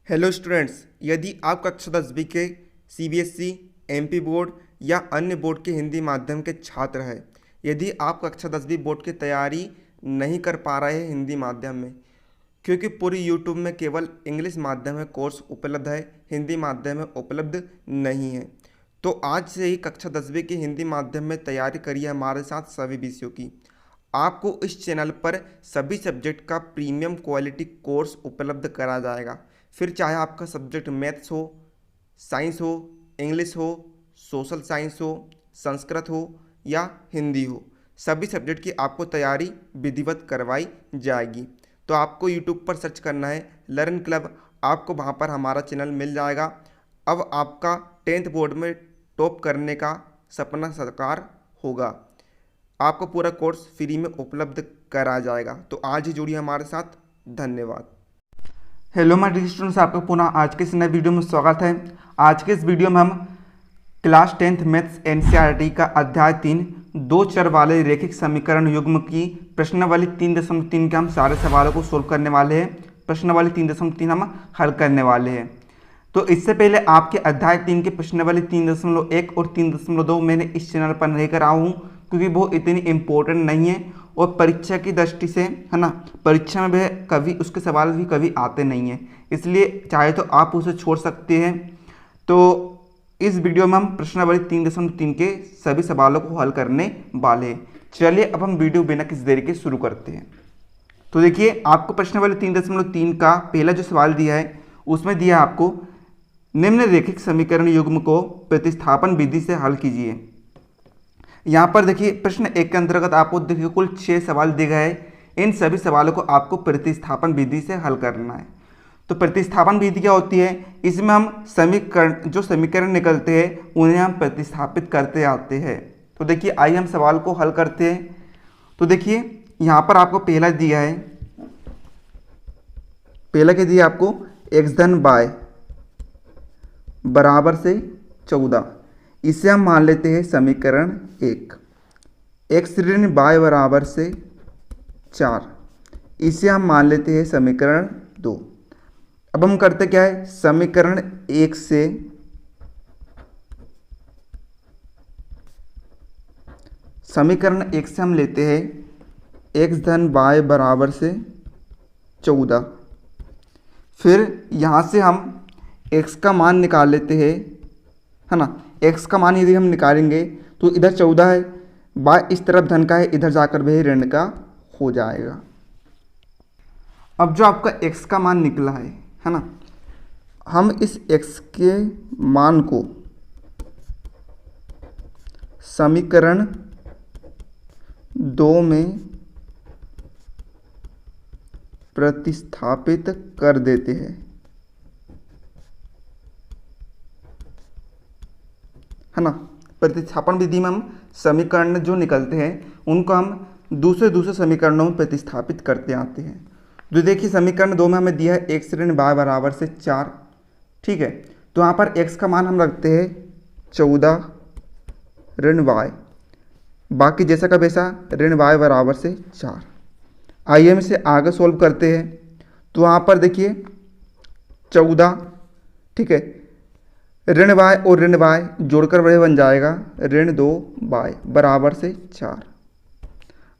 Hello students, यदि आप कक्षा 10वीं के सीबीएसई, एमपी बोर्ड या अन्य बोर्ड के हिंदी माध्यम के छात्र हैं, यदि आप कक्षा 10वीं बोर्ड की तैयारी नहीं कर पा रहे हैं हिंदी माध्यम में, क्योंकि पूरी यूट्यूब में केवल इंग्लिश माध्यम में कोर्स उपलब्ध है, हिंदी माध्यम में उपलब्ध नहीं है, तो आज से ही कक्षा 10वीं की हिंदी माध्यम में तैयारी करिए हमारे साथ सभी विषयों की। आपको इस चैनल पर सभी सब्जेक्ट का प्रीमियम क्वालिटी कोर्स उपलब्ध करा जाएगा। फिर चाहे आपका सब्जेक्ट मैथ्स हो, साइंस हो, इंग्लिश हो, सोशल साइंस हो, संस्कृत हो या हिंदी हो, सभी सब्जेक्ट की आपको तैयारी विधिवत करवाई जाएगी। तो आपको यूट्यूब पर सर्च करना है लर्न क्लब, आपको वहाँ पर हमारा चैनल मिल जाएगा। अब आपका 10th बोर्ड में टॉप करने का सपना साकार होगा। आपको पूरा कोर्स फ्री में उपलब्ध कराया जाएगा। तो आज ही जुड़िए हमारे साथ। धन्यवाद। हेलो माय डियर स्टूडेंट्स, आपका पुनः आज के इस नए वीडियो में स्वागत है। आज के इस वीडियो में हम क्लास 10th मैथ्स एनसीईआरटी का अध्याय 3 दो चर वाले रैखिक समीकरण युग्म की प्रश्नावली 3.3 के हम सारे सवालों को सोल्व करने वाले हैं। प्रश्नावली 3.3 हम हल करने वाले हैं। तो इससे पहले आपके अध्याय 3 के प्रश्नावली 3.1 और 3.2 मैंने इस चैनल पर नहीं करा हूँ, क्योंकि वो इतनी इम्पोर्टेंट नहीं है और परीक्षा की दृष्टि से, है ना, परीक्षा में भी कभी उसके सवाल भी कभी आते नहीं हैं, इसलिए चाहे तो आप उसे छोड़ सकते हैं। तो इस वीडियो में हम प्रश्नावली 3.3 के सभी सवालों को हल करने वाले हैं। चलिए अब हम वीडियो बिना किसी देरी के शुरू करते हैं। तो देखिए, आपको प्रश्नावली 3.3 का पहला जो सवाल दिया है उसमें दिया आपको निम्न रैखिक समीकरण युग्म को प्रतिस्थापन विधि से हल कीजिए। यहाँ पर देखिए प्रश्न 1 के अंतर्गत आपको देखिए कुल 6 सवाल दिए गए हैं। इन सभी सवालों को आपको प्रतिस्थापन विधि से हल करना है। तो प्रतिस्थापन विधि क्या होती है? इसमें हम समीकरण निकलते हैं उन्हें हम प्रतिस्थापित करते आते हैं। तो देखिए आइए हम सवाल को हल करते हैं। तो देखिए यहाँ पर आपको पहला दिया है, पहला क्या दिया आपको, x धन y बराबर से 14। इसे हम मान लेते हैं समीकरण 1। x ऋण y बराबर से 4, इसे हम मान लेते हैं समीकरण 2। अब हम करते क्या है, समीकरण 1 से हम लेते हैं x धन y बराबर से 14। फिर यहाँ से हम x का मान निकाल लेते हैं, है ना। x का मान यदि हम निकालेंगे तो इधर 14 है, y इस तरफ धन का है, इधर जाकर वह ऋण का हो जाएगा। अब जो आपका x का मान निकला है ना, हम इस x के मान को समीकरण 2 में प्रतिस्थापित कर देते हैं, है ना। प्रतिस्थापन विधि में हम समीकरण जो निकलते हैं उनको हम दूसरे समीकरणों में प्रतिस्थापित करते आते हैं। जो देखिए समीकरण 2 में हमें दिया है x ऋण y बराबर से 4, ठीक है। तो यहाँ पर x का मान हम रखते हैं 14 ऋण y, बाकी जैसा का वैसा ऋण y बराबर से 4। आइए हम इसे आगे सोल्व करते हैं। तो यहाँ पर देखिए 14, ठीक है, ऋण y और ऋण y जोड़कर वह बन जाएगा ऋण 2y बराबर से 4।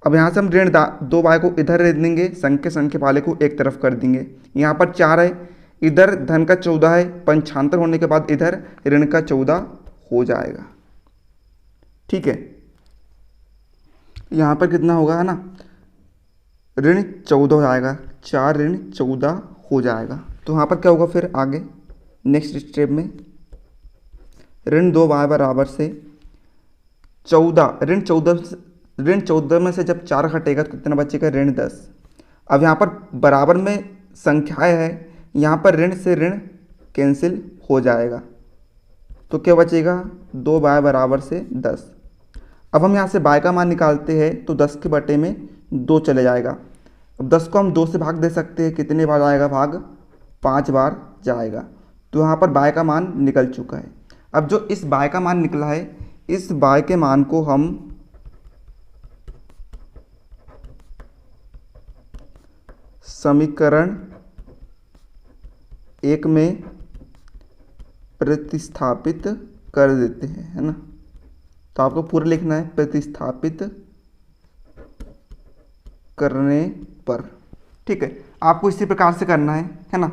अब यहाँ से हम ऋण 2y को इधर रख देंगे, संख्या वाले को एक तरफ कर देंगे। यहाँ पर 4 है, इधर धन का 14 है, पंचांतर होने के बाद इधर ऋण का 14 हो जाएगा, ठीक है। यहाँ पर कितना होगा, है ना, ऋण 14 हो जाएगा, 4 ऋण 14 हो जाएगा। तो यहाँ पर क्या होगा फिर आगे नेक्स्ट स्टेप में, ऋण 2y बराबर से 14, ऋण 14 में से जब 4 घटेगा तो कितना बचेगा, ऋण 10। अब यहाँ पर बराबर में संख्याएं है, यहाँ पर ऋण से ऋण कैंसिल हो जाएगा, तो क्या बचेगा, 2y बराबर से 10। अब हम यहाँ से y का मान निकालते हैं तो 10 के बटे में 2 चले जाएगा। अब 10 को हम 2 से भाग दे सकते हैं, कितने बार जाएगा भाग, 5 बार जाएगा। तो यहाँ पर y का मान निकल चुका है। अब जो इस y का मान निकला है, इस y के मान को हम समीकरण एक में प्रतिस्थापित कर देते हैं, है ना। तो आपको पूरा लिखना है प्रतिस्थापित करने पर, ठीक है। आपको इसी प्रकार से करना है ना।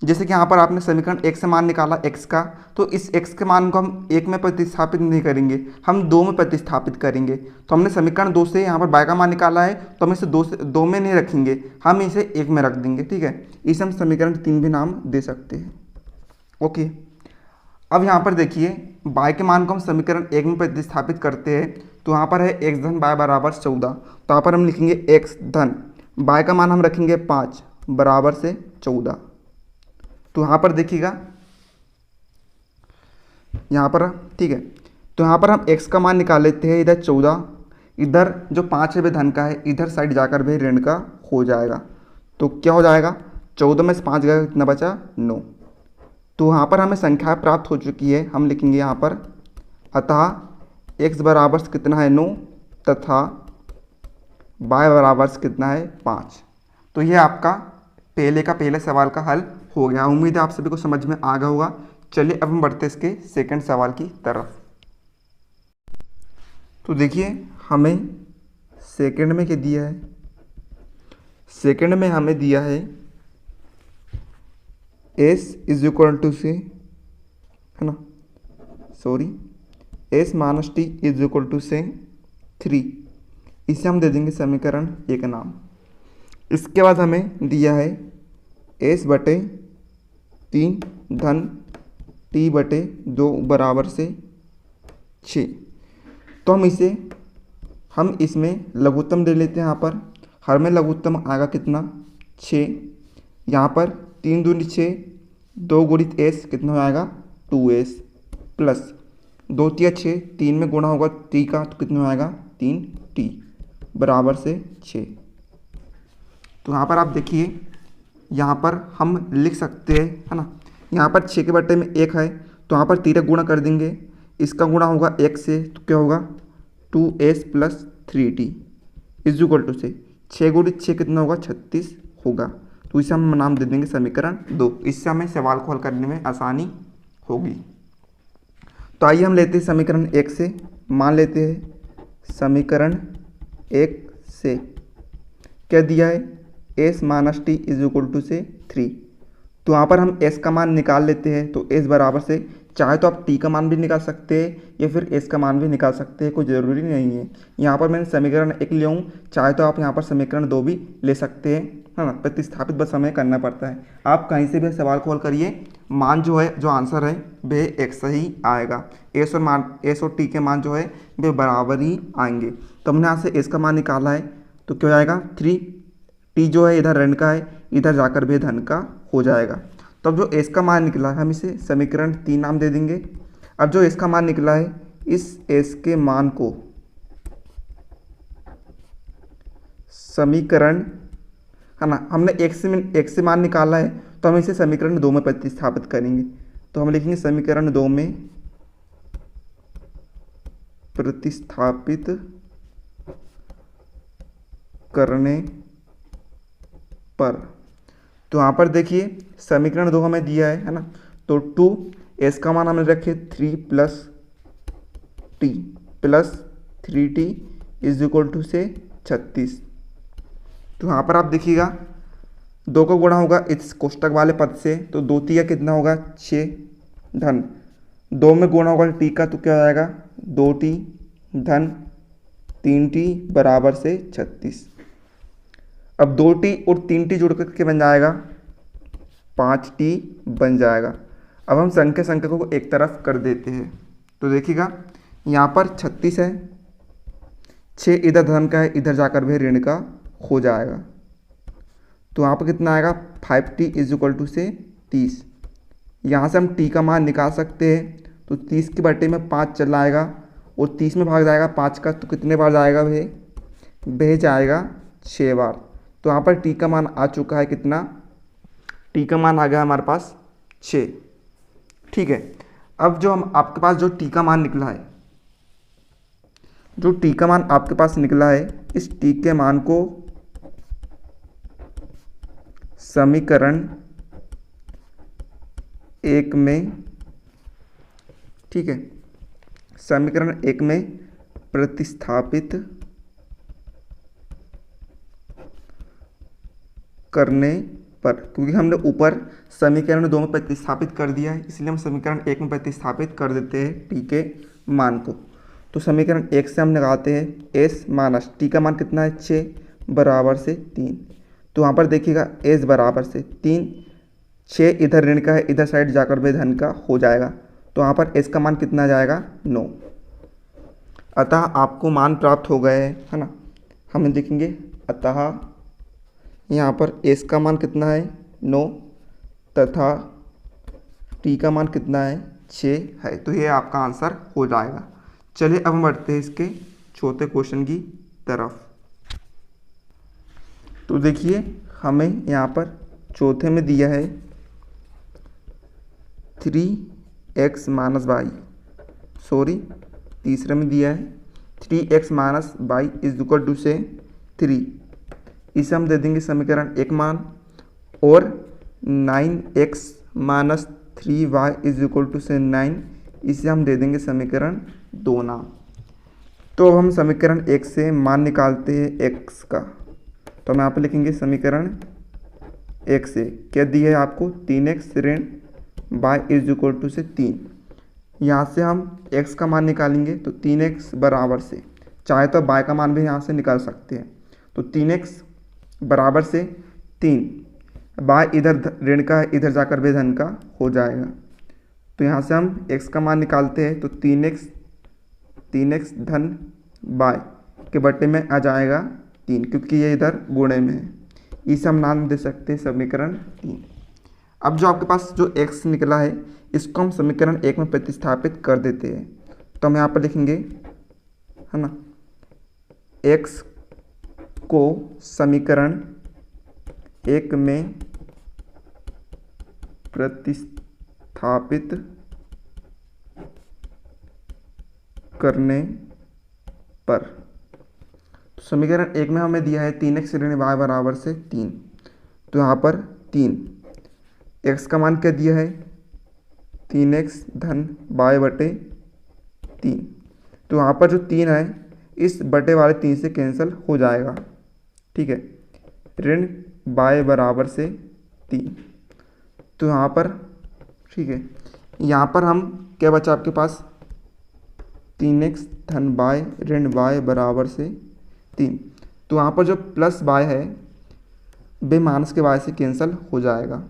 जैसे कि यहाँ पर आपने समीकरण एक से मान निकाला x का, तो इस x के मान को हम एक में प्रतिस्थापित नहीं करेंगे, हम दो में प्रतिस्थापित करेंगे। तो हमने समीकरण दो से यहाँ पर y का मान निकाला है, तो हम इसे दो में नहीं रखेंगे, हम इसे एक में रख देंगे, ठीक है। इसे हम समीकरण 3 भी नाम दे सकते हैं। ओके, अब यहाँ पर देखिए y के मान को हम समीकरण एक में प्रतिस्थापित करते हैं, तो यहाँ पर है x धन y बराबर 14। तो यहाँ पर हम लिखेंगे x धन y का मान हम रखेंगे 5 बराबर से 14। तो यहाँ पर देखिएगा, यहाँ पर ठीक है, तो यहाँ पर हम x का मान निकाल लेते हैं। इधर 14, इधर जो 5 है वे धन का है, इधर साइड जाकर भी ऋण का हो जाएगा। तो क्या हो जाएगा, 14 में से 5 गया, कितना बचा 9। तो यहाँ पर हमें संख्या प्राप्त हो चुकी है। हम लिखेंगे यहाँ पर अतः x बराबर से कितना है 9 तथा y बराबर से कितना है 5। तो ये आपका पहले सवाल का हल हो गया। उम्मीद है आप सभी को समझ में आ गया होगा। चलिए अब हम बढ़ते हैं इसके सेकंड सवाल की तरफ। तो देखिए हमें सेकंड में क्या दिया है, सेकंड में हमें दिया है s इज इक्वल टू से, है ना, sorry, s minus T is equal to से 3। इसे हम दे देंगे समीकरण एक नाम। इसके बाद हमें दिया है s बटे 3 धन t बटे 2 बराबर से 6। तो हम इसमें लघुत्तम दे लेते हैं। यहाँ पर हर में लघुत्तम आएगा कितना 6। यहाँ पर 3 दूनी 6, 2 गुणित s कितना हो जाएगा 2s प्लस 2 तिया 6, 3 में गुणा होगा t का, तो कितना हो जाएगा 3t बराबर से 6। तो यहाँ पर आप देखिए, यहाँ पर हम लिख सकते हैं, है ना। यहाँ पर 6 के बटे में 1 है, तो यहाँ पर 3 गुणा कर देंगे, इसका गुणा होगा 1 से, तो क्या होगा 2s plus 3t is equal to से 6 गुणित 6 कितना होगा 36 होगा। तो इसे हम नाम दे देंगे समीकरण 2। इससे हमें सवाल को हल करने में आसानी होगी। तो आइए हम लेते हैं समीकरण 1 से। मान लेते हैं समीकरण 1 से क्या दिया है, s minus T is equal to से 3। तो यहाँ पर हम s का मान निकाल लेते हैं। तो s बराबर से, चाहे तो आप t का मान भी निकाल सकते हैं या फिर s का मान भी निकाल सकते हैं, कोई ज़रूरी नहीं है। यहाँ पर मैंने समीकरण 1 लिया हूँ, चाहे तो आप यहाँ पर समीकरण 2 भी ले सकते हैं, है ना। प्रतिस्थापित बस हमें करना पड़ता है। आप कहीं से भी सवाल को हल करिए, मान जो है, जो आंसर है वह x ही आएगा। s और t के मान जो है वे बराबर ही आएंगे। तो हमने यहाँ से s का मान निकाला है, तो क्या हो जाएगा 3, t जो है इधर ऋण का है, इधर जाकर भी धन का हो जाएगा। तो अब जो s का मान निकला है, हम इसे समीकरण 3 नाम दे देंगे। अब जो s का मान निकला है, इस s के मान को समीकरण, है ना, हमने x से मान निकाला है, तो हम इसे समीकरण 2 में प्रतिस्थापित करेंगे। तो हम लिखेंगे समीकरण 2 में प्रतिस्थापित करने पर। तो यहाँ पर देखिए समीकरण 2 हमें दिया है ना। तो 2s का मान हमने रखे 3 plus t plus 3t is equal to से 36। तो यहाँ पर आप देखिएगा 2 का गुणा होगा इस कोष्टक वाले पद से, तो 2 तिया कितना होगा 6 धन 2 में गुणा होगा t का, तो क्या हो जाएगा 2t धन 3t बराबर से 36। अब 2t और 3t जुड़ करके बन जाएगा 5t बन जाएगा। अब हम संख्या को एक तरफ कर देते हैं। तो देखिएगा यहाँ पर 36 है, 6 इधर धन का है, इधर जाकर भी ऋण का हो जाएगा। तो यहाँ पर कितना आएगा 5t इज इक्वल टू से 30। यहाँ से हम t का मान निकाल सकते हैं। तो 30 के बटे में 5 चला आएगा और 30 में भाग जाएगा 5 का, तो कितने बार जाएगा वह जाएगा 6 बार। तो यहाँ पर t का मान आ चुका है कितना, t का मान आ गया हमारे पास 6। ठीक है, अब जो हम आपके पास जो t का मान निकला है, जो t का मान आपके पास निकला है, इस t के मान को समीकरण एक में, ठीक है, समीकरण 1 में प्रतिस्थापित करने पर, क्योंकि हमने ऊपर समीकरण 2 में प्रतिस्थापित कर दिया है इसलिए हम समीकरण 1 में प्रतिस्थापित कर देते हैं टी के मान को। तो समीकरण 1 से हम निकालते हैं एस माइनस टी का मान कितना है 6 बराबर से 3। तो वहाँ पर देखिएगा एस बराबर से 3, 6 इधर ऋण का है, इधर साइड जाकर भी धन का हो जाएगा। तो वहाँ पर एस का मान कितना जाएगा 9। अतः आपको मान प्राप्त हो गए है ना। हम देखेंगे अतः यहाँ पर एस का मान कितना है 9 तथा टी का मान कितना है 6 है। तो ये आपका आंसर हो जाएगा। चलिए अब हम बढ़ते हैं इसके चौथे क्वेश्चन की तरफ। तो देखिए हमें यहाँ पर चौथे में दिया है 3x माइनस वाई, सॉरी तीसरे में दिया है 3x minus Y is equal to से 3। इसे हम दे देंगे समीकरण 1 मान, और 9x minus 3y is equal to से 9, इसे हम दे देंगे समीकरण 2 नाम। तो अब हम समीकरण 1 से मान निकालते हैं x का। तो हम यहाँ पर लिखेंगे समीकरण 1 से क्या दिया है आपको 3x ऋण y इज इक्वल टू से 3। यहाँ से हम x का मान निकालेंगे तो 3x बराबर से, चाहे तो y का मान भी यहाँ से निकाल सकते हैं। तो 3x बराबर से 3, y इधर ऋण का है, इधर जाकर भी धन का हो जाएगा। तो यहाँ से हम x का मान निकालते हैं तो 3x धन y के बट्टे में आ जाएगा 3, क्योंकि ये इधर गुणे में है। इसे हम नाम दे सकते हैं समीकरण 3। अब जो आपके पास जो x निकला है इसको हम समीकरण 1 में प्रतिस्थापित कर देते हैं। तो हम यहाँ पर लिखेंगे है ना, x को समीकरण 1 में प्रतिस्थापित करने पर, तो समीकरण 1 में हमें दिया है 3x ऋण y बराबर से 3। तो यहाँ पर 3, x का मान क्या दिया है 3x धन y बटे 3। तो यहाँ पर जो 3 है इस बटे वाले 3 से कैंसिल हो जाएगा, ठीक है, ऋण y बराबर से 3। तो यहाँ पर ठीक है, यहाँ पर हम क्या बचा आपके पास 3x धन y ऋण y बराबर से 3। तो यहाँ पर जो प्लस y है बे माइनस के y से कैंसिल हो जाएगा,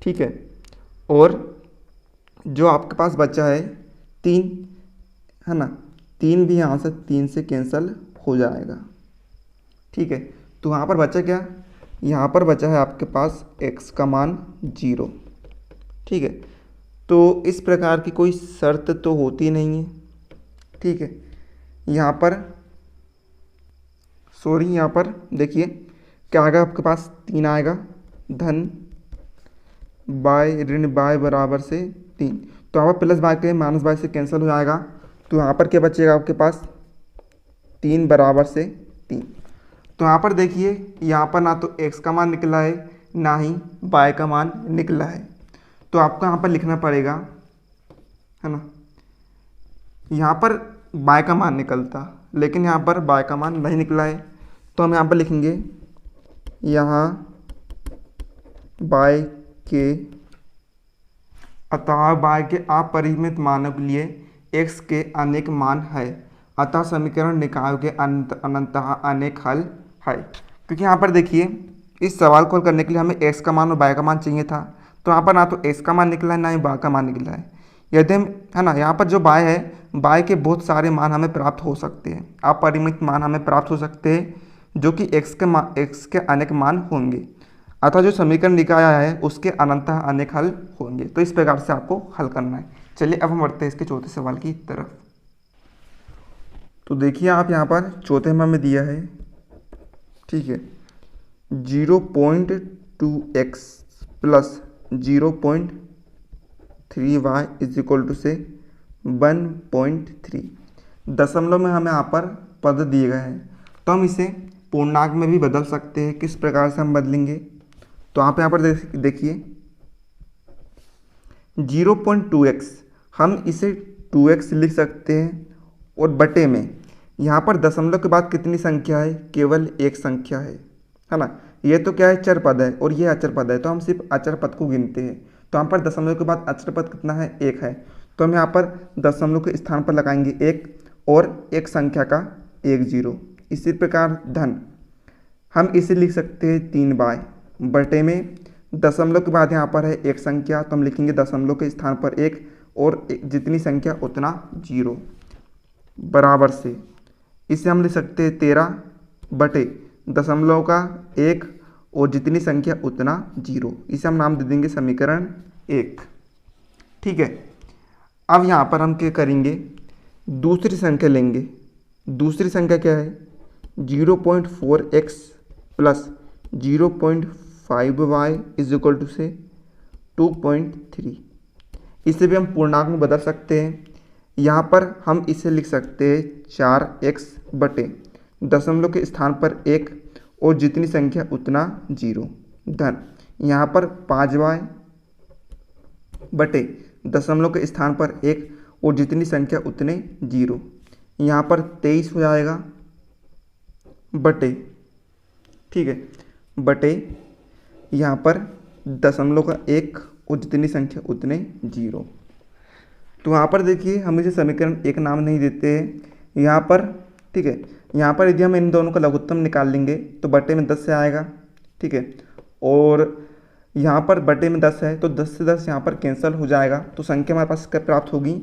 ठीक है। और जो आपके पास बचा है 3 है ना, 3 भी यहाँ से 3 से कैंसिल हो जाएगा, ठीक है। तो यहाँ पर बचा क्या, यहाँ पर बचा है आपके पास x का मान 0, ठीक है। तो इस प्रकार की कोई शर्त तो होती नहीं है, ठीक है। यहाँ पर सॉरी, यहाँ पर देखिए क्या आएगा आपके पास 3 आएगा धन y ऋण y बराबर से 3। तो यहाँ पर प्लस y के माइनस y से कैंसिल हो जाएगा। तो यहाँ पर क्या बचेगा आपके पास 3 बराबर से 3। तो यहाँ पर देखिए यहाँ पर ना तो x का मान निकला है ना ही y का मान निकला है। तो आपको यहाँ पर लिखना पड़ेगा है ना, यहाँ पर y का मान निकलता, लेकिन यहाँ पर y का मान नहीं निकला है। तो हम यहाँ पर लिखेंगे यहाँ y के अतः y के अपरिमित मानों के लिए x के अनेक मान है, अतः समीकरण निकायों के अनंतः अनेक हल है। क्योंकि यहाँ पर देखिए इस सवाल को हल करने के लिए हमें x का मान और y का मान चाहिए था। तो यहाँ पर ना तो x का मान निकला है ना ही y का मान निकला है। यदि हम है ना, यहाँ पर जो y है y के बहुत सारे मान हमें प्राप्त हो सकते हैं, अपरिमित मान हमें प्राप्त हो सकते हैं जो कि x के अनेक मान होंगे, अतः जो समीकरण निकाया है उसके अनंतः अनेक हल होंगे। तो इस प्रकार से आपको हल करना है। चलिए अब हम बढ़ते हैं इसके चौथे सवाल की तरफ। तो देखिए आप यहाँ पर चौथे में हमें दिया है, ठीक है, 0.2x plus 0.3y is equal to से 1.3। दशमलव में हमें यहाँ पर पद दिए गए हैं, तो हम इसे पूर्णांक में भी बदल सकते हैं। किस प्रकार से हम बदलेंगे, तो आप यहाँ पर देखिए 0.2x हम इसे 2x लिख सकते हैं, और बटे में यहाँ पर दशमलव के बाद कितनी संख्या है, केवल एक संख्या है ना। ये तो क्या है, चर पद है और ये अचर पद है, तो हम सिर्फ अचर पद को गिनते हैं। तो यहाँ पर दशमलव के बाद अचर पद कितना है, एक है, तो हम यहाँ पर दशमलव के स्थान पर लगाएंगे एक, और एक संख्या का 1 0। इसी प्रकार धन हम इसे लिख सकते हैं 3 बटे में दशमलव के बाद यहाँ पर है एक संख्या, तो हम लिखेंगे दशमलव के स्थान पर एक, और जितनी संख्या उतना 0 बराबर से इसे हम लिख सकते हैं 13 बटे दशमलव का 1 और जितनी संख्या उतना 0। इसे हम नाम दे देंगे समीकरण 1। ठीक है, अब यहाँ पर हम क्या करेंगे, दूसरी संख्या लेंगे। दूसरी संख्या क्या है, 0.4x plus 0.5y is equal to से 2.3। इसे भी हम पूर्णांक में बदल सकते हैं। यहाँ पर हम इसे लिख सकते हैं 4x बटे दशमलव के स्थान पर 1 और जितनी संख्या उतना 0 धन यहाँ पर 5y बटे दशमलव के स्थान पर 1 और जितनी संख्या उतने 0, यहाँ पर 23 हो जाएगा बटे, ठीक है, बटे यहाँ पर दशमलव का 1 और जितनी संख्या उतने 0। तो यहाँ पर देखिए हम इसे समीकरण 1 नाम नहीं देते हैं यहाँ पर, ठीक है। यहाँ पर यदि हम इन दोनों का लघुत्तम निकाल लेंगे तो बटे में 10 से आएगा, ठीक है, और यहाँ पर बटे में 10 है तो 10 से 10 यहाँ पर कैंसिल हो जाएगा। तो संख्या हमारे पास क्या प्राप्त होगी,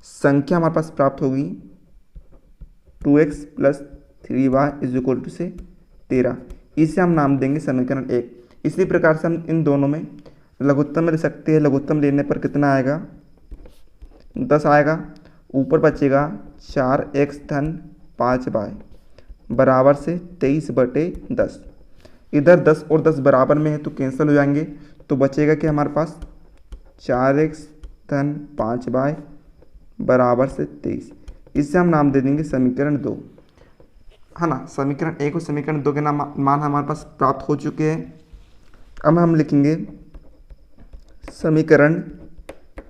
संख्या हमारे पास प्राप्त होगी 2x plus 3y is equal to से 13। इसे हम नाम देंगे समीकरण 1। इसी प्रकार से हम इन दोनों में लघुत्तम ले सकते हैं। लघुत्तम लेने पर कितना आएगा, 10 आएगा, ऊपर बचेगा 4x धन 5y बराबर से 23 बटे 10। इधर 10 और 10 बराबर में है तो कैंसिल हो जाएंगे, तो बचेगा कि हमारे पास 4x धन 5y बराबर से 23। इससे हम नाम दे देंगे समीकरण 2, है ना। समीकरण 1 और समीकरण 2 के मान हमारे पास प्राप्त हो चुके हैं। अब हम लिखेंगे समीकरण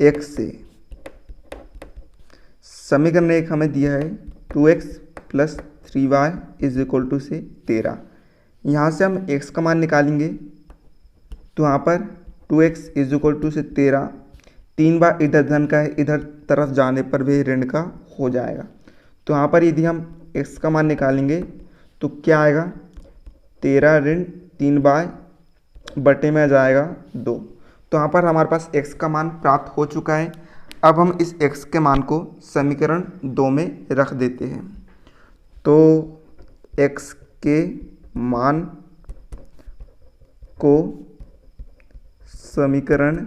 1 से। समीकरण 1 हमें दिया है 2x plus 3y is equal to से 13। यहाँ से हम x का मान निकालेंगे, तो यहाँ पर 2x इज इक्वल टू से 13, 3 बार इधर धन का है, इधर तरफ जाने पर भी ऋण का हो जाएगा। तो यहाँ पर यदि हम x का मान निकालेंगे तो क्या आएगा, 13 ऋण 3 बाय बटे में आ जाएगा 2। तो यहाँ पर हमारे पास x का मान प्राप्त हो चुका है। अब हम इस x के मान को समीकरण 2 में रख देते हैं। तो x के मान को समीकरण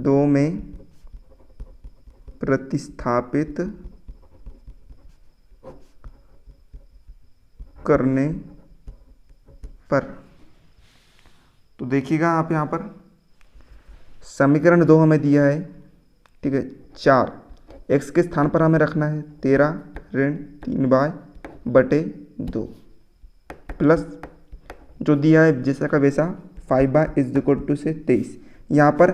2 में प्रतिस्थापित करने पर, तो देखिएगा आप यहाँ पर समीकरण 2 हमें दिया है, ठीक है, 4, x के स्थान पर हमें रखना है 13 ऋण 3y बटे 2 प्लस जो दिया है जैसा का वैसा 5y इज इक्वल टू से 23। यहाँ पर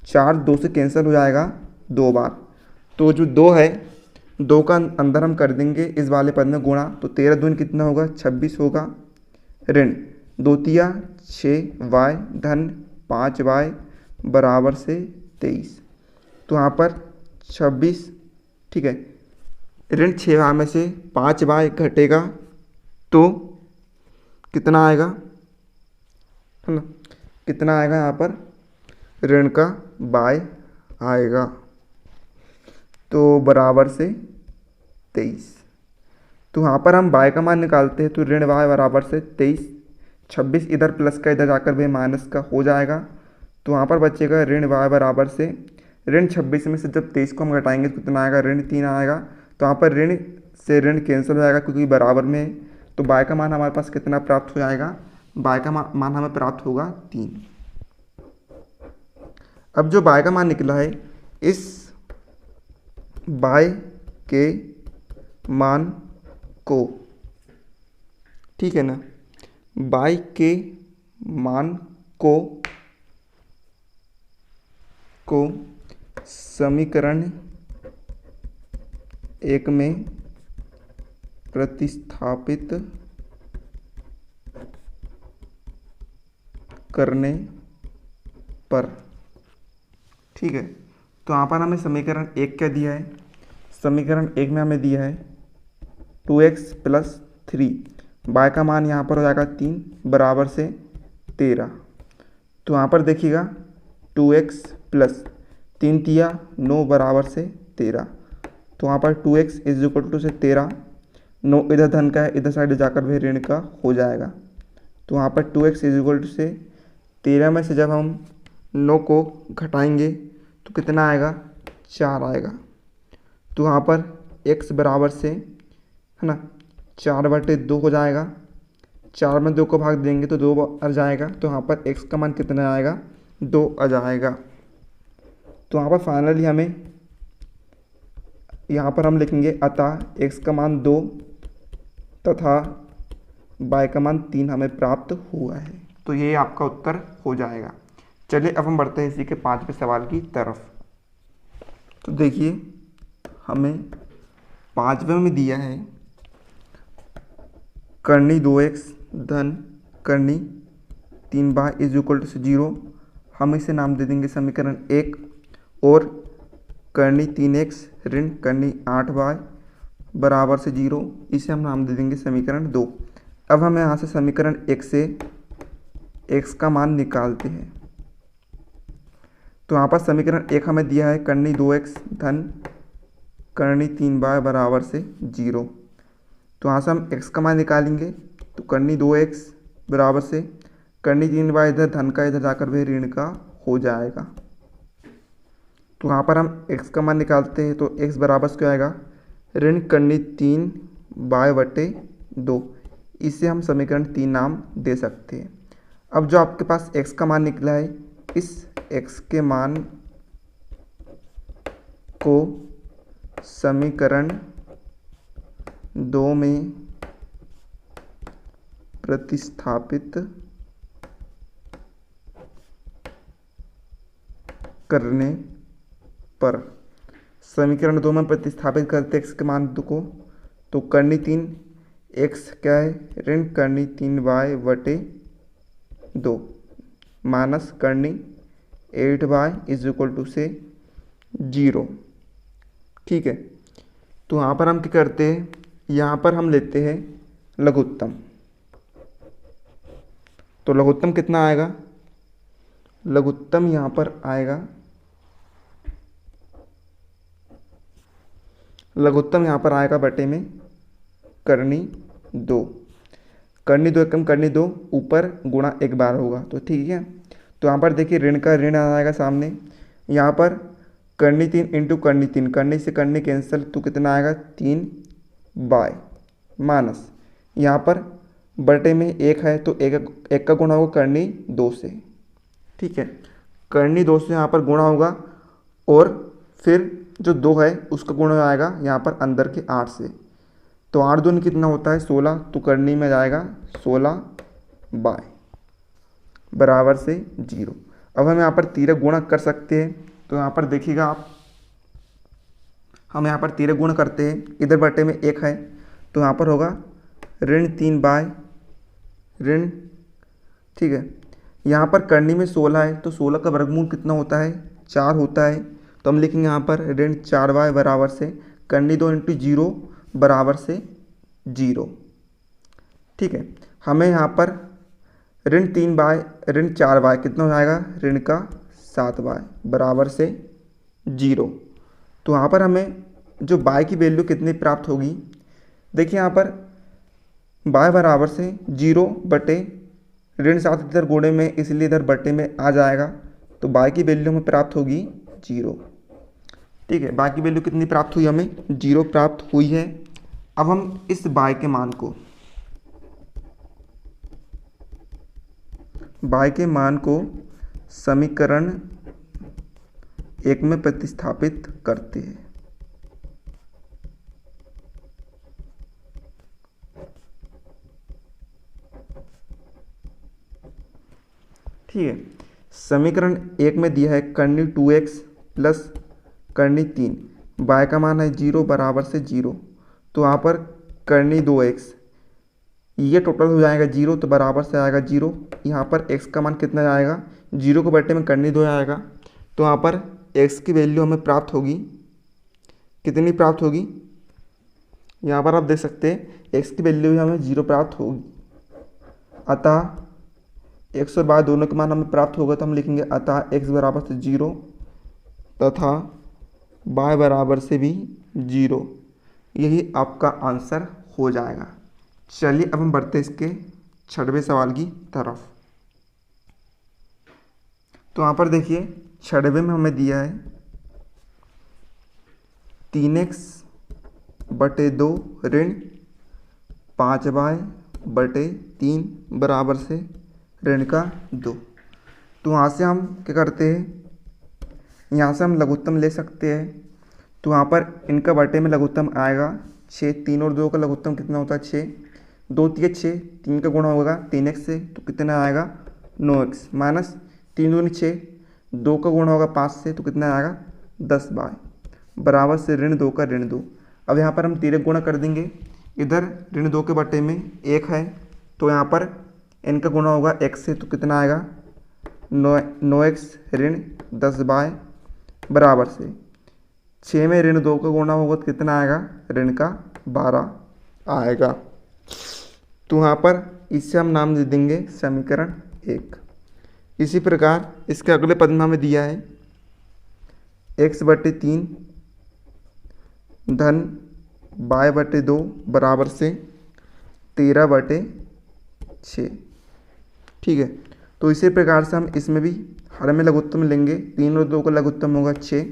4 2 से कैंसिल हो जाएगा 2 बार, तो जो 2 है 2 का अंदर हम कर देंगे इस वाले पद में गुणा, तो 13 दूनी कितना होगा, 26 होगा, ऋण 2 तिया 6y धन 5y बराबर से 23। तो यहाँ पर 26, ठीक है, ऋण 6y में से 5y घटेगा तो कितना आएगा, है ना, कितना आएगा, यहाँ पर ऋण का y आएगा, तो बराबर से 23। तो यहाँ पर हम y का मान निकालते हैं, तो ऋण y बराबर से 23, 26 इधर प्लस का इधर जाकर भी माइनस का हो जाएगा, तो वहाँ पर बचेगा ऋण y बराबर से ऋण 26 में से जब 23 को हम घटाएंगे तो कितना आएगा, ऋण 3 आएगा। तो यहाँ पर ऋण से ऋण कैंसिल हो जाएगा क्योंकि बराबर में है, तो y का मान हमारे पास कितना प्राप्त हो जाएगा, y का मान हमें प्राप्त होगा 3। अब जो y का मान निकला है, इस y के मान को, ठीक है ना, y के मान को को समीकरण 1 में प्रतिस्थापित करने पर। ठीक है, तो यहाँ पर हमें समीकरण 1 क्या दिया है? समीकरण 1 में हमें दिया है 2x + 3, y का मान यहाँ पर हो जाएगा 3 बराबर से 13। तो यहाँ पर देखिएगा 2x + 3 तिया 9 बराबर से 13। तो वहाँ पर 2x = से 13, 9 इधर धन का है, इधर साइड जाकर भी ऋण का हो जाएगा। तो वहाँ पर 2x = से 13 में से जब हम 9 को घटाएंगे तो कितना आएगा? 4 आएगा। तो वहाँ पर x बराबर से, है ना, 4/2 हो जाएगा। 4 में 2 को भाग देंगे तो 2 आ जाएगा। तो यहाँ पर x का मान कितना आएगा? 2 आ जाएगा। तो यहाँ पर फाइनली हमें यहाँ पर हम लिखेंगे अतः x का मान 2 तथा y का मान 3 हमें प्राप्त हुआ है। तो ये आपका उत्तर हो जाएगा। चलिए अब हम बढ़ते हैं इसी के 5वें सवाल की तरफ। तो देखिए हमें 5वें में दिया है करनी 2x धन करनी 3y = से 0। हम इसे नाम दे देंगे समीकरण 1, और करनी 3x ऋण करनी 8y बराबर से 0, इसे हम नाम दे देंगे समीकरण 2। अब हम यहाँ से समीकरण 1 से x का मान निकालते हैं। तो यहाँ पर समीकरण 1 हमें दिया है करनी 2x धन करनी 3y बराबर से 0। तो यहाँ से हम x का मान निकालेंगे। तो करनी 2x बराबर से करनी 3y, इधर धन का इधर जाकर भी ऋण का हो जाएगा। तो यहाँ पर हम x का मान निकालते हैं। तो x बराबर से क्या आएगा? ऋण करनी 3y/2। इसे हम समीकरण 3 नाम दे सकते हैं। अब जो आपके पास x का मान निकला है, इस x के मान को समीकरण 2 में प्रतिस्थापित करने पर, समीकरण 2 में प्रतिस्थापित करते x के मान को, तो करनी 3x क्या है? ऋण करनी 3y/2 माइनस करनी 8y = से 0। ठीक है, तो यहाँ पर हम क्या करते हैं? यहाँ पर हम लेते हैं लघुत्तम। तो लघुत्तम कितना आएगा? लघुत्तम यहाँ पर आएगा, लघुत्तम यहाँ पर आएगा बटे में करनी 2। करनी 2 एकम करनी 2 ऊपर गुणा 1 बार होगा। तो ठीक है, तो यहाँ पर देखिए ऋण का ऋण आ जाएगा सामने। यहाँ पर करनी 3 × करनी 3, करनी से करनी कैंसिल, तो कितना आएगा? 3y माइनस यहाँ पर बटे में 1 है तो 1 का गुणा होगा करनी 2 से। ठीक है, करनी 2 से यहाँ पर गुणा होगा, और फिर जो 2 है उसका गुणा आएगा यहाँ पर अंदर के 8 से। तो 8 दूनी कितना होता है? 16। तो करनी में जाएगा 16y बराबर से 0। अब हम यहाँ पर 13 गुणा कर सकते हैं। तो यहाँ पर देखिएगा आप, हम यहाँ पर 13 गुणा करते हैं, इधर बटे में 1 है तो यहाँ पर होगा ऋण 3y ऋण, ठीक है। यहाँ पर करनी में 16 है तो 16 का वर्गमूल कितना होता है? 4 होता है। तो हम लिखेंगे यहाँ पर ऋण 4y बराबर से करनी 2 × 0 बराबर से 0। ठीक है, हमें यहाँ पर ऋण 3y ऋण 4y कितना हो जाएगा? ऋण का 7y बराबर से 0। तो यहाँ पर हमें जो y की वैल्यू कितनी प्राप्त होगी? देखिए यहाँ पर y बराबर से 0 बटे ऋण 7 इधर गुणे में, इसलिए इधर बटे में आ जाएगा। तो y की वैल्यू हमें प्राप्त होगी 0। ठीक है, y की वैल्यू कितनी प्राप्त हुई? हमें 0 प्राप्त हुई है। अब हम इस y के मान को समीकरण 1 में प्रतिस्थापित करते हैं। ठीक है, समीकरण 1 में दिया है Karni 2x plus Karni 3, y का मान है 0 बराबर से 0, तो यहाँ पर कर्णी 2x, ये टोटल हो जाएगा 0 तो बराबर से आएगा 0। यहाँ पर x का मान कितना आएगा, 0 को बटे में कर्णी 2 आएगा, तो यहाँ पर x की वैल्यू हमें प्राप्त होगी, कितनी प्राप्त होगी, यहाँ पर आप देख सकते हैं x की वैल्यू हमें 0 प्राप्त होगी। अतः x और y दोनों के मान हमें प्राप्त होगा, तो हम लिखेंगे अतः x बराबर से 0 तथा y बराबर से भी 0। यही आपका आंसर हो जाएगा। चलिए अब हम बढ़ते हैं इसके 6वें सवाल की तरफ। तो यहाँ पर देखिए 6वें में हमें दिया है 3x बटे 2 ऋण 5y बटे 3 बराबर से ऋण का 2। तो यहाँ से हम क्या करते हैं, यहाँ से हम लघुत्तम ले सकते हैं। तो यहाँ पर इनका बटे में लघुत्तम आएगा 6, 3 और 2 का लघुत्तम कितना होता है 6, 2 3 6, 3 का गुणा होगा 3x से, तो कितना आएगा 9x माइनस 3 दूनी 6, 2 का गुणा होगा 5 से, तो कितना आएगा 10y बराबर से ऋण 2 का ऋण 2। अब यहाँ पर हम तिरक गुणा कर देंगे, इधर ऋण 2 के बटे में 1 है, तो यहाँ पर इनका गुणा होगा x से, तो कितना आएगा 9x ऋण 10y बराबर से 6 में ऋण 2 का गुणा होगा, तो कितना आएगा ऋण का 12 आएगा। तो यहाँ पर इससे हम नाम दे देंगे समीकरण 1। इसी प्रकार इसके अगले पद में हमें दिया है x बटे 3 धन y बटे 2 बराबर से 13 बटे 6। ठीक है, तो इसी प्रकार से हम इसमें भी हर में लघुत्तम लेंगे। 3 और 2 का लघुत्तम होगा 6,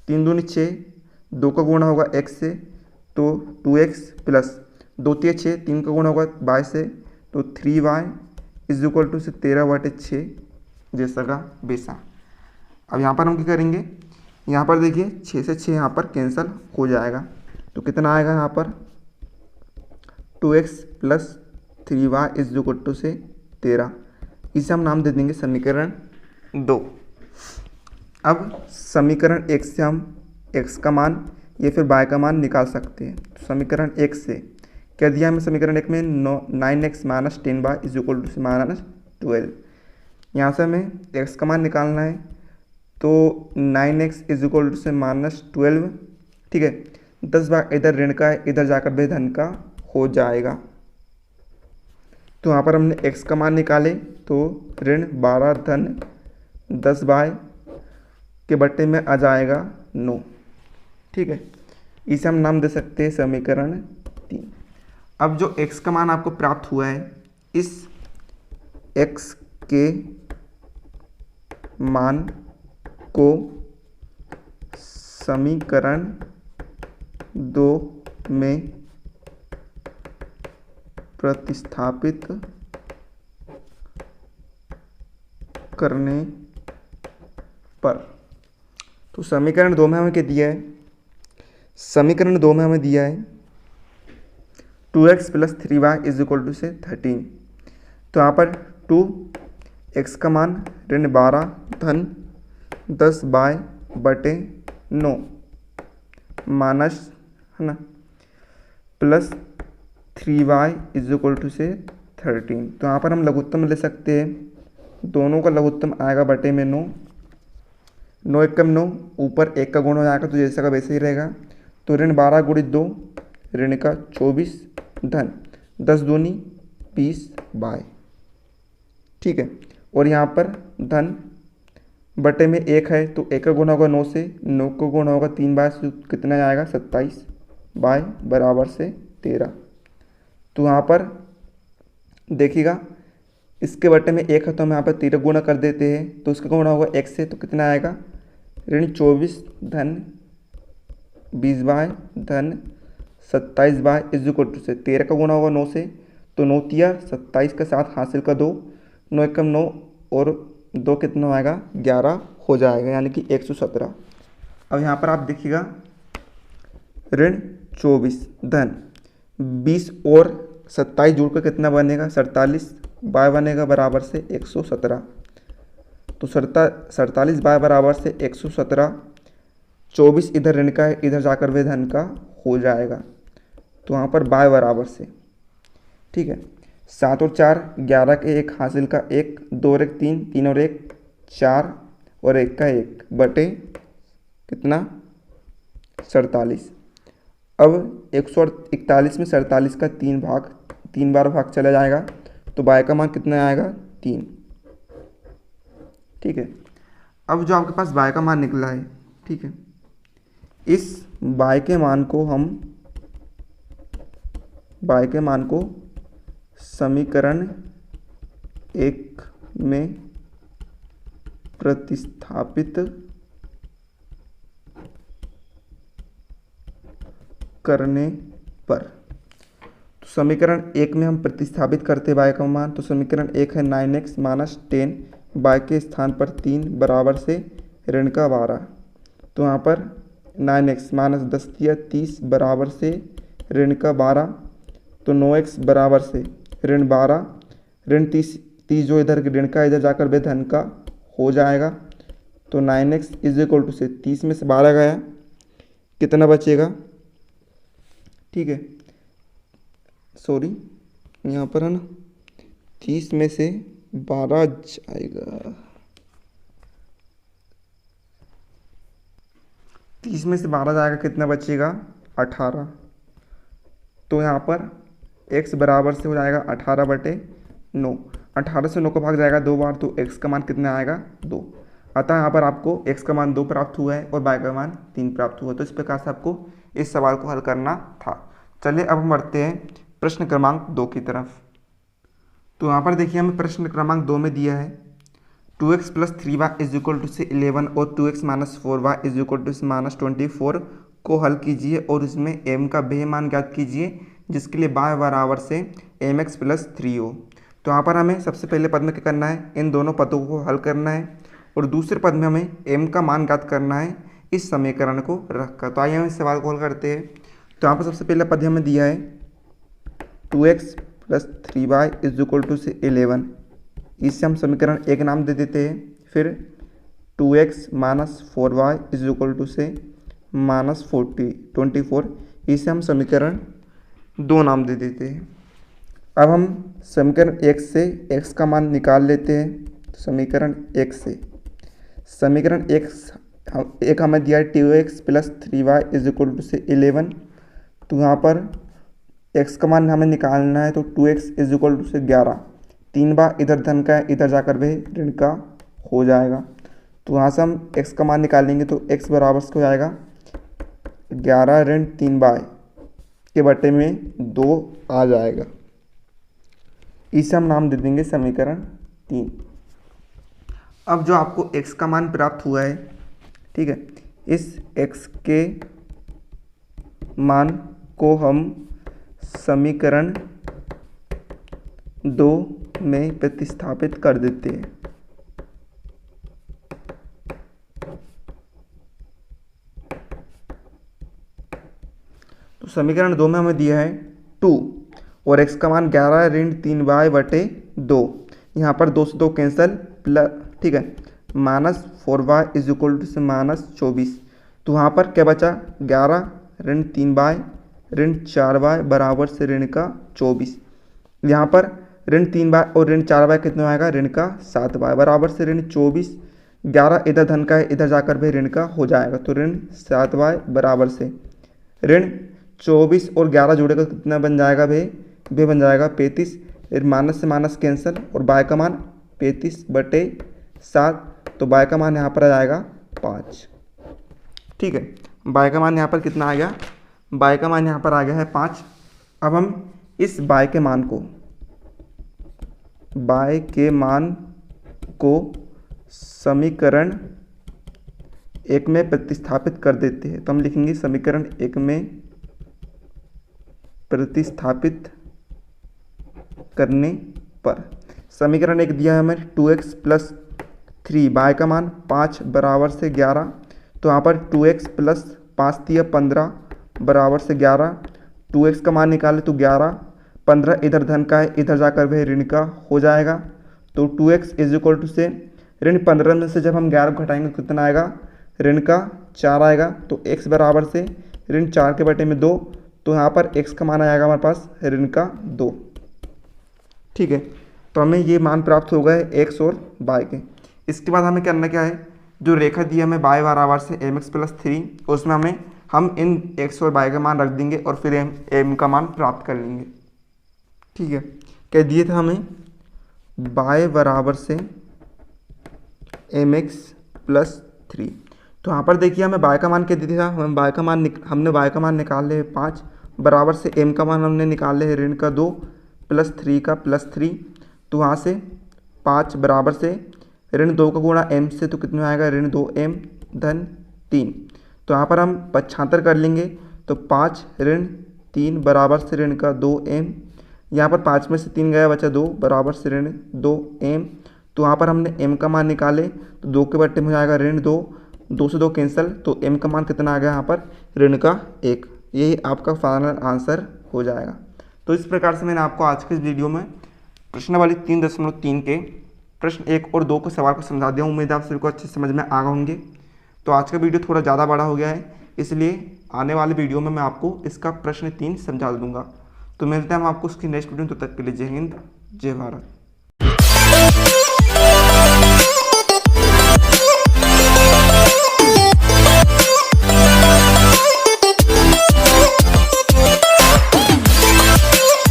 3 दूनी 6, 2 का गुणा होगा x से, तो 2x प्लस 2 3 6, 3 का गुणा होगा y से, तो 3y इज इक्वल टू से 13 बटे 6 जैसा का वैसा। अब यहाँ पर हम क्या करेंगे, यहाँ पर देखिए 6 से 6 यहाँ पर कैंसिल हो जाएगा, तो कितना आएगा यहाँ पर 2x plus 3y is equal to से 13। इसे हम नाम दे देंगे समीकरण 2। अब समीकरण 1 से हम x का मान या फिर y का मान निकाल सकते हैं। तो समीकरण 1 से क्या दिया हमें, समीकरण 1 में 9x minus 10y is equal to से माइनस 12। यहाँ से हमें x का मान निकालना है, तो 9x इज इक्वल टू से माइनस 12। ठीक है, 10y इधर ऋण का है, इधर जाकर भी धन का हो जाएगा। तो यहाँ पर हमने x का मान निकाले, तो ऋण 12 धन 10y के बटे में आ जाएगा 9। ठीक है, इसे हम नाम दे सकते हैं समीकरण 3। अब जो x का मान आपको प्राप्त हुआ है, इस x के मान को समीकरण 2 में प्रतिस्थापित करने पर, तो समीकरण 2 में हमें क्या दिया है, समीकरण 2 में हमें दिया है 2x plus 3y is equal to से 13। तो यहाँ पर 2x का मान ऋण 12 धन 10y बटे 9 माइनस है ना plus 3y is equal to से 13। तो यहाँ पर हम लघुत्तम ले सकते हैं, दोनों का लघुत्तम आएगा बटे में 9, 9 एकम 9, ऊपर 1 का गुण हो जाएगा, तो जैसा का वैसे ही रहेगा। तो ऋण 12 गुणित 2 ऋण का 24 धन 10 दूनी 20y। ठीक है, और यहाँ पर धन बटे में 1 है, तो 1 का गुणा होगा 9 से, 9 का गुणा होगा 3y से, कितना आएगा 27y बराबर से 13। तो यहाँ पर देखिएगा इसके बटे में 1 है, तो हम यहाँ पर 13 गुणा कर देते हैं, तो इसका गुणा होगा 1 से, तो कितना आएगा ऋण 24 धन 20y धन 27y इज इक्वल टू से 13 का गुणा होगा 9 से, तो 9 तिया 27 का 7 हासिल का 2, 9 एकम 9 और 2 कितना आएगा 11 हो जाएगा, यानी कि 117। अब यहाँ पर आप देखिएगा ऋण 24 धन 20 और 27 जोड़ कर कितना बनेगा 47 y बनेगा बराबर से 117। तो 47 बराबर से 117, 24 इधर ऋण का है, इधर जाकर वे धन का हो जाएगा। तो वहाँ पर बाय बराबर से, ठीक है। 7 और 4 11 के 1 हासिल का 1, 2 और 1 3, 3 और 1 4 और 1 का 1 बटे कितना 47। अब 141 में 47 का 3 बार भाग चला जाएगा, तो बाय का मान कितना आएगा 3, ठीक है। अब जो आपके पास बाय का मान निकला है, ठीक है, इस बाय के मान को समीकरण 1 में प्रतिस्थापित करने पर, तो समीकरण 1 में हम प्रतिस्थापित करते बाय का मान, तो समीकरण 1 है 9x माइनस 10 बाय के स्थान पर 3 बराबर से ऋण का 12। तो यहाँ पर 9x माइनस 10 दिया 30 बराबर से ऋण का 12, तो 9x बराबर से ऋण 12, ऋण 30 जो इधर ऋण का इधर जाकर वे धन का हो जाएगा। तो 9x इज इक्वल टू से 30 में से 12 गया, कितना बचेगा, ठीक है, सॉरी यहाँ पर है ना 30 में से 12 जाएगा, 30 में से 12 जाएगा, कितना बचेगा 18। तो यहाँ पर x बराबर से हो जाएगा 18 बटे 9, 18 से 9 को भाग जाएगा 2 बार, तो x का मान कितना आएगा 2। अतः यहाँ पर आपको x का मान 2 प्राप्त हुआ है और y का मान 3 प्राप्त हुआ। तो इस प्रकार से आपको इस सवाल को हल करना था। चलिए अब हम बढ़ते हैं प्रश्न क्रमांक 2 की तरफ। तो यहाँ पर देखिए हमें प्रश्न क्रमांक 2 में दिया है 2x plus 3y is equal to से 11 और 2x minus 4y is equal to से माइनस 24 को हल कीजिए और इसमें m का बेह मान ज्ञात कीजिए, जिसके लिए y बराबर से mx प्लस 3 हो। तो यहाँ पर हमें सबसे पहले पद में क्या करना है, इन दोनों पदों को हल करना है और दूसरे पद में हमें m का मान ज्ञात करना है इस समीकरण को रखकर। तो आइए हम इस सवाल को हल करते हैं। तो यहाँ पर सबसे पहला पद हमें दिया है 2x plus 3y is equal to से 11, इससे हम समीकरण 1 नाम दे देते हैं। फिर 2x minus 4y is equal to से माइनस 24, इसे हम समीकरण 2 नाम दे देते हैं। अब हम समीकरण 1 से x का मान निकाल लेते हैं। तो समीकरण 1 से समीकरण 1 हमें दिया है 2x plus 3y is equal to से 11। तो यहाँ पर x का मान हमें निकालना है, तो 2x इज इक्वल टू से 11, 3 बार इधर धन का है, इधर जाकर वह ऋण का हो जाएगा। तो यहाँ से हम x का मान निकालेंगे, तो x बराबर से हो जाएगा 11 ऋण 3 बाय के बटे में 2 आ जाएगा। इसे हम नाम दे देंगे समीकरण 3। अब जो आपको x का मान प्राप्त हुआ है, ठीक है, इस x के मान को हम समीकरण 2 में प्रतिस्थापित कर देते हैं। तो समीकरण 2 में हमें दिया है 2 और x का मान 11 ऋण 3y बटे 2, यहाँ पर 2 से 2 कैंसिल प्लस, ठीक है, minus 4y is equal to से माइनस 24। तो यहाँ पर क्या बचा 11 ऋण 3y ऋण 4y बराबर से ऋण का 24। यहाँ पर ऋण 3y और ऋण 4y कितना आएगा, ऋण का 7y बराबर से ऋण 24। 11 इधर धन का है, इधर जाकर भी ऋण का हो जाएगा, तो ऋण 7y बराबर से ऋण 24 और 11 जोड़ेगा कितना बन जाएगा वे बन जाएगा 35। माइनस से माइनस कैंसिल और y का मान 35 बटे 7, तो y का मान यहाँ पर आ जाएगा 5, ठीक है। y का मान यहाँ पर कितना आ गया, y का मान यहाँ पर आ गया है 5। अब हम इस y के मान को समीकरण 1 में प्रतिस्थापित कर देते हैं। तो हम लिखेंगे समीकरण 1 में प्रतिस्थापित करने पर समीकरण 1 दिया है हमें 2x प्लस 3y का मान 5 बराबर से 11। तो यहाँ पर 2x प्लस 5 दिया 15 बराबर से 11, 2x का मान निकाले तो 11, 15 इधर धन का है, इधर जाकर वह ऋण का हो जाएगा। तो 2x इज इक्वल टू से ऋण 15 में से जब हम 11 को घटाएंगे कितना आएगा, ऋण का 4 आएगा। तो x बराबर से ऋण 4 के बटे में 2, तो यहाँ पर x का मान आएगा हमारे पास ऋण का 2। ठीक है, तो हमें ये मान प्राप्त हो गए x और y के। इसके बाद हमें करना क्या है, जो रेखा दी है हमें y बराबर से mx प्लस 3, उसमें हम इन x और y का मान रख देंगे और फिर m का मान प्राप्त कर लेंगे। ठीक है, कह दिए थे हमें y बराबर से mx प्लस 3। तो यहाँ पर देखिए हमें y का मान क्या दिया था, हमने y का मान निकाल ले 5 बराबर से m का मान हमने निकाल ले ऋण का 2 प्लस 3 का प्लस 3। तो वहाँ से 5 बराबर से ऋण 2 का गुणा m से तो कितना आएगा, ऋण 2m धन 3। तो यहाँ पर हम 75 कर लेंगे, तो 5 ऋण 3 बराबर से ऋण का 2m। यहाँ पर 5 में से 3 गया, बचा 2 बराबर से ऋण 2m। तो यहाँ पर हमने m का मान निकाले, तो 2 के बट्टे में हो जाएगा ऋण 2, 2 से 2 कैंसिल, तो m का मान कितना आ गया यहाँ पर, ऋण का 1। यही आपका फाइनल आंसर हो जाएगा। तो इस प्रकार से मैंने आपको आज के इस वीडियो में प्रश्नावली 3.3 के प्रश्न 1 और 2 को सवाल को समझा दिया। उम्मीद है आप सभी को अच्छे समझ में आ गए होंगे। तो आज का वीडियो थोड़ा ज़्यादा बड़ा हो गया है, इसलिए आने वाले वीडियो में मैं आपको इसका प्रश्न 3 समझा दूंगा। तो मिलते हैं हम आपको उसकी नेक्स्ट वीडियो में, तब तक के लिए जय हिंद जय भारत।